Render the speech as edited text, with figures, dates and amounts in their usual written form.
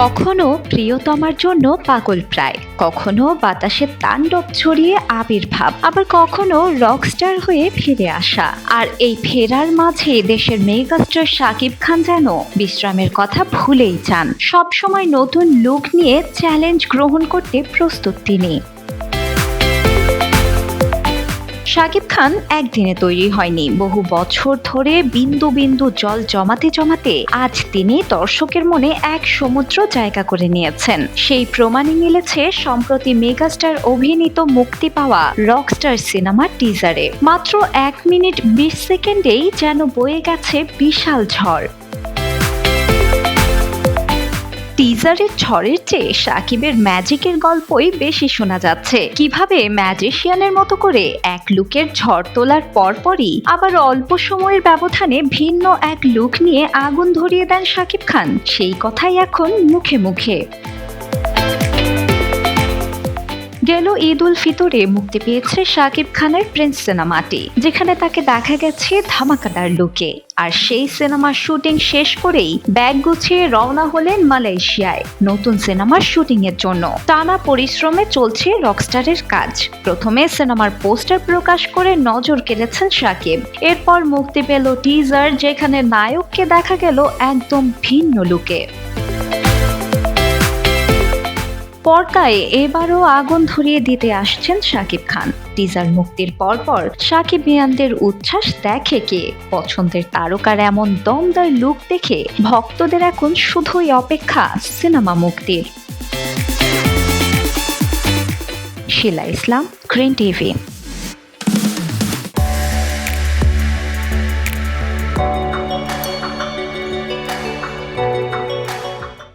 কখনো প্রিয়তমার জন্য পাগল প্রায়, কখনো বাতাসে তাণ্ডব ছড়িয়ে আবির্ভাব, আবার কখনো রকস্টার হয়ে ফিরে আসা। আর এই ফেরার মাঝে দেশের মেগাস্টার শাকিব খান যেন বিশ্রামের কথা ভুলেই যান। সবসময় নতুন লুক নিয়ে চ্যালেঞ্জ গ্রহণ করতে প্রস্তুত তিনি। শাকিব খান একদিনে তৈরি হয়নি, বহু বছর ধরে বিন্দু বিন্দু জল জমাতে জমাতে আজ তিনি দর্শকের মনে এক সমুদ্র জায়গা করে নিয়েছেন। সেই প্রমাণই মিলেছে সম্প্রতি মেগাস্টার অভিনীত মুক্তি পাওয়া রকস্টার সিনেমার টিজারে। মাত্র 1 মিনিট 20 সেকেন্ডেই যেন বয়ে গেছে বিশাল ঝড়। টিজারের ঝড়ের চেয়ে শাকিবের ম্যাজিকের গল্পই বেশি শোনা যাচ্ছে। কিভাবে ম্যাজিশিয়ানের মতো করে এক লুকের ঝড় তোলার পরপরই আবার অল্প সময়ের ব্যবধানে ভিন্ন এক লুক নিয়ে আগুন ধরিয়ে দেন শাকিব খান, সেই কথাই এখন মুখে মুখে। গেল ঈদ উল ফিতরে মুক্তি পেয়েছে শাকিব খানের প্রিন্স সিনেমাটি, যেখানে তাকে দেখা গেছে ধামাকাদার লুকে। আর সেই সিনেমার শুটিং শেষ করেই ব্যাগ গুছিয়ে রওনা হলেন মালয়েশিয়ায় নতুন সিনেমার শুটিং এর জন্য। টানা পরিশ্রমে চলছে রকস্টারের কাজ। প্রথমে সিনেমার পোস্টার প্রকাশ করে নজর কেড়েছেন শাকিব, এরপর মুক্তি পেল টিজার, যেখানে নায়ককে দেখা গেল একদম ভিন্ন লুকে। পর্দায় এবারও আগুন ধরিয়ে দিতে আসছেন শাকিব খান। টিজার মুক্তির পরপর শাকিব মিয়ানদের উচ্ছ্বাস দেখে কে? পছন্দের তারকার এমন দমদার লুক দেখে ভক্তদের এখন শুধুই অপেক্ষা সিনেমা মুক্তির। শিলা ইসলাম, গ্রিন টিভি।